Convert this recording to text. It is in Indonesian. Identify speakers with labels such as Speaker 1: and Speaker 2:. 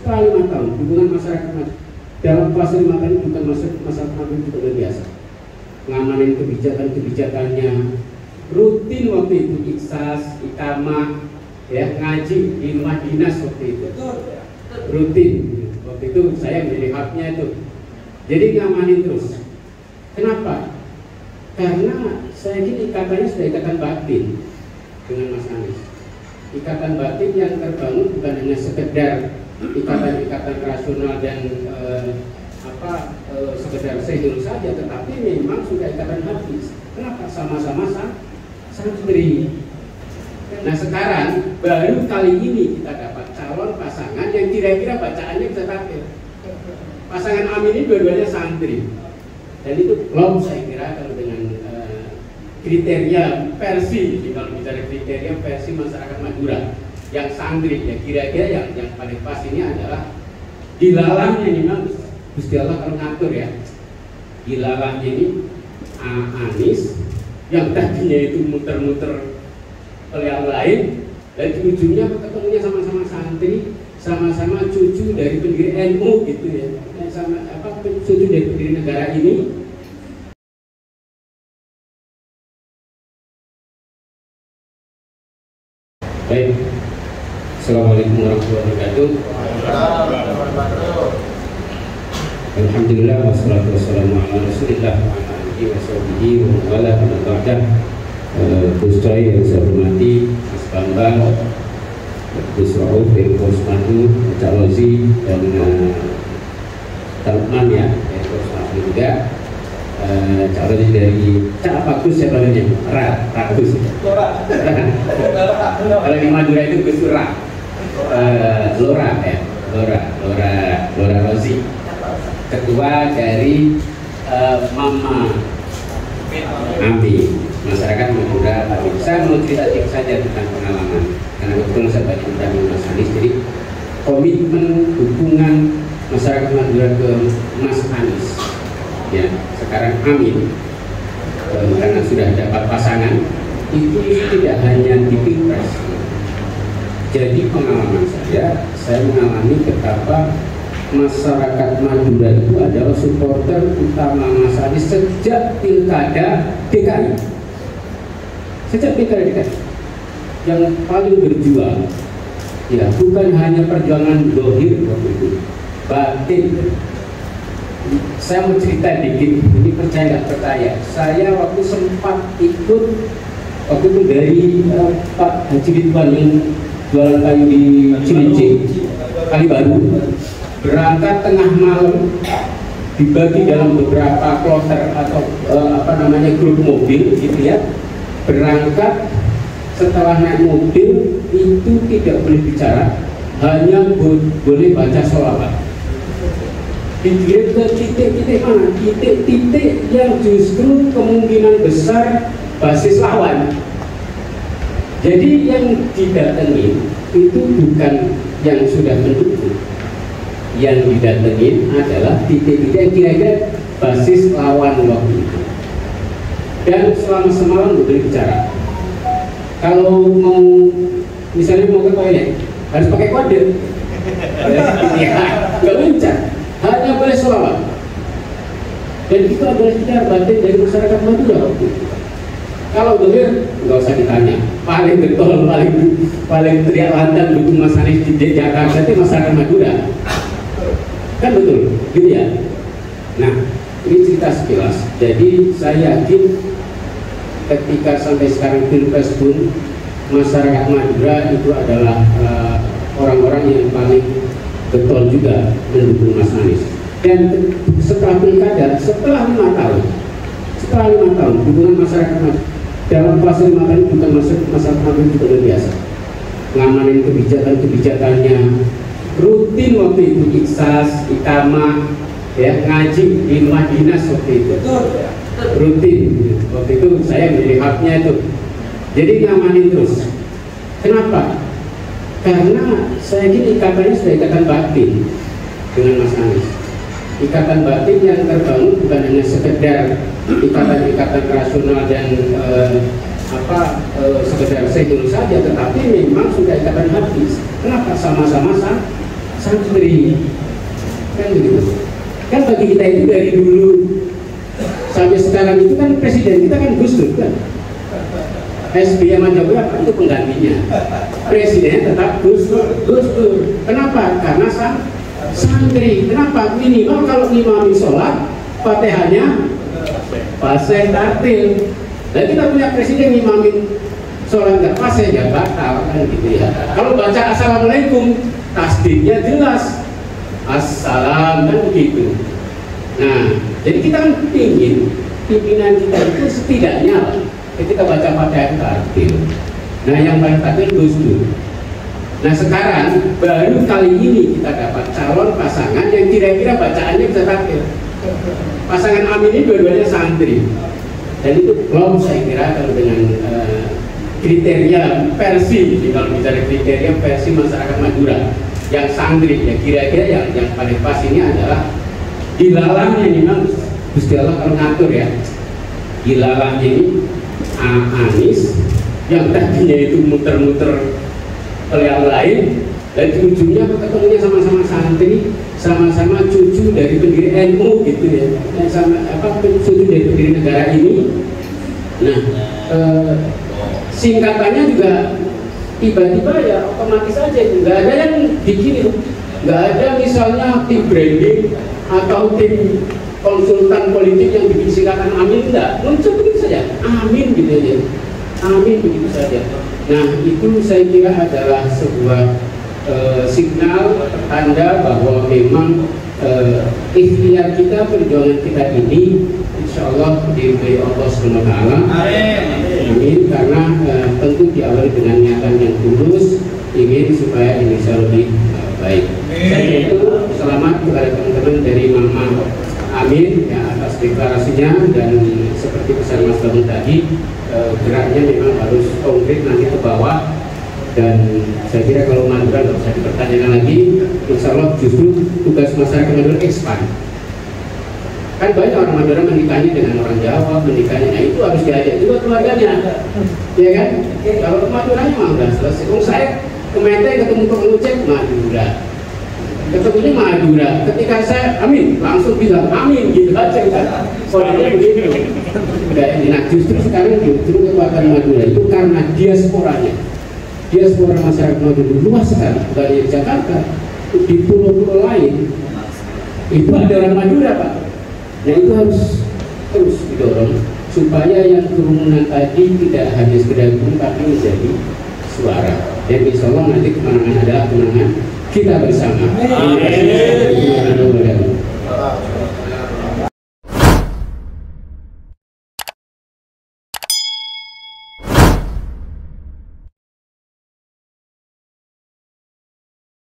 Speaker 1: setelah 5 tahun dukungan masyarakat dalam fase 5 tahun bukan masyarakat Madura juga luar biasa. Ngamanin kebijakannya rutin waktu itu, iksas, ikamah, ya, ngaji di rumah dinas waktu itu rutin. Waktu itu saya menjadi haknya itu, jadi ngamanin terus. Kenapa? Karena saya ini ikatannya sudah ikatan batin dengan Mas Anies. Ikatan batin yang terbangun bukan hanya sekedar ikatan rasional dan sekedar sehil saja, tetapi memang sudah ikatan hati. Kenapa? Sama-sama santri. Nah sekarang baru kali ini kita dapat calon pasangan yang kira-kira bacaannya bisa tampil. Pasangan Amin ini dua-duanya santri, dan itu belum saya kira kalau dengan kriteria versi, kalau bicara kriteria versi masyarakat Madura yang santri, ya kira-kira yang paling pas ini adalah dilalahnya ini memang Gusti Allah kalau ngatur ya. Dilalahnya ini Anies yang tadinya itu muter-muter oleh yang lain, dan ujungnya ketemunya sama-sama santri, sama-sama cucu dari pendiri NU gitu ya, sama cucu dari pendiri negara ini. Baik, assalamualaikum warahmatullahi wabarakatuh. Alhamdulillah wassalatu wassalamu ala rasulillah wa ala alihi wa sahbihi wa wala ba'da. Gus Coy yang saya hormati, Mas Bambang, Gus Rauf, Gus Madu, Cak Lozi, dan Talman ya, Gus Madu juga. Cak Lozi dari Cak apa Gus ya namanya? Ragus. Kalau di Madura itu Gus Lora ya, Lora Rozi, ketua dari Mama Ami masyarakat Madura. Saya mau cerita sedikit saja tentang pengalaman, karena kebetulan saya banyak bertemu Mas Anies. Jadi komitmen dukungan masyarakat Madura ke Mas Anies, ya sekarang Amin, karena sudah dapat pasangan itu tidak hanya di Pilpres. Jadi pengalaman saya mengalami betapa masyarakat Madura itu adalah supporter utama Mas Anies sejak pilkada DKI. Sejak pilkada DKI yang paling berjuang, ya bukan hanya perjuangan dohir waktu itu, batin. Saya mau cerita dikit, ini percaya nggak percaya. Saya waktu sempat ikut waktu itu dari Pak Haji Ridwan yang jualan kayu di Cilincing, Kalibaru, berangkat tengah malam, dibagi dalam beberapa kloter atau grup mobil gitu ya. Berangkat, setelah naik mobil itu tidak boleh bicara, hanya boleh baca sholawat. Dikirim ke titik-titik mana? Titik-titik yang justru kemungkinan besar basis lawan. Jadi yang didatangi itu bukan yang sudah mendukung, yang didatengin adalah titik-titik yang kira-kira basis lawan waktu itu. Dan selama semalam boleh bicara. Kalau mau misalnya mau ke toilet harus pakai kode. Ya, nggak bisa. Hanya boleh sholawat. Dan itu adalah kita batin dari masyarakat Madura waktu itu. Kalau dohir nggak usah ditanya, paling getol, paling teriak lantang dukung Mas Anies di Jakarta itu masyarakat Madura, kan betul, gitu ya. Nah, ini cerita sekilas. Jadi saya yakin ketika sampai sekarang Pilpres pun masyarakat Madura itu adalah orang-orang yang paling betul juga mendukung Mas Anies. Dan setelah pilkada, setelah 5 tahun dukungan masyarakat Madura dalam fase 5 tahun bukan masyarakat Madura juga luar biasa. Ngamanin kebijakannya rutin waktu itu, iksas, ikamah, ya, ngaji di rumah dinas waktu itu rutin. Waktu itu saya menjadi haknya itu, jadi ngamanin terus. Kenapa? Karena saya ini ikatannya sudah ikatan batin dengan Mas Anies. Ikatan batin yang terbangun bukan hanya sekedar ikatan rasional dan sekedar sehil saja, tetapi memang sudah ikatan hati. Kenapa? Sama-sama santri, kan begitu. Kan bagi kita itu dari dulu sampai sekarang itu kan presiden kita kan Gus Dur kan. SBY sama Jokowi apa itu penggantinya. Presidennya tetap Gus Dur. Kenapa? Karena santri. Kenapa? Minimal kalau imamin sholat, Fatihahnya fasih tartil. Dan kita punya presiden imamin sholat nggak fasih ya batal kan gitu ya. Kalau baca assalamualaikum, tasdidnya jelas. Assalam kan begitu. Nah, jadi kita kan ingin pimpinan kita itu setidaknya ketika baca Fatihah tartil. Nah, yang paling tartil Gus Dur. Nah, sekarang baru kali ini kita dapat calon pasangan yang kira-kira bacaannya bisa tartil. Pasangan Amin ini dua-duanya santri. Dan itu belum saya kira kalau dengan kriteria versi, kalau bicara kriteria versi masyarakat Madura yang santri, ya kira-kira yang paling pas ini adalah dilalahnya memang Gusti Allah kalau ngatur ya. Dilalahnya ini Anies yang tadinya itu muter-muter ke yang lain, dan ujungnya ketemunya sama-sama santri, sama-sama cucu dari pendiri NU gitu ya, dan sama cucu dari pendiri negara ini. Nah, singkatannya juga tiba-tiba ya otomatis aja, nggak ada yang bikin, nggak ada misalnya tim branding atau tim konsultan politik yang bikin singkatan Amin, enggak, muncul begitu saja, Amin gitu aja, Amin begitu saja. Nah, itu saya kira adalah sebuah signal tanda bahwa memang ikhtiar kita, perjuangan kita ini insya Allah diridhoi Allah SWT. Amin. Karena tentu diawali dengan niatan yang tulus, ingin supaya Indonesia lebih baik. Saya itu selamat kepada teman-teman dari Mama Amin ya, atas deklarasinya, dan seperti pesan Mas Bangun tadi, geraknya memang harus konkret nanti ke bawah. Dan saya kira kalau Madura nggak usah dipertanyakan lagi, insya Allah justru tugas masyarakat Madura expand. Kan banyak orang Madura menikahnya dengan orang Jawa, menikahnya, nah itu harus diajak juga keluarganya, ya kan? Kalau Maduranya mah udah selesai. Saya kemarin ketemu tukang ojek Madura, ketemunya Madura. Ketika saya Amin, langsung bilang Amin gitu aja kan. Soalnya begitu. Nah, justru sekarang kekuatan Madura itu karena diasporanya. Diaspora masyarakat Madura luas sekali, bukan di Jakarta, di pulau-pulau lain itu ada orang Madura Pak. Nah, itu harus terus didorong supaya yang kerumunan tadi tidak hanya sekedar kerumunan tapi menjadi suara. Dan insya Allah nanti kemenangan adalah kemenangan kita bersama.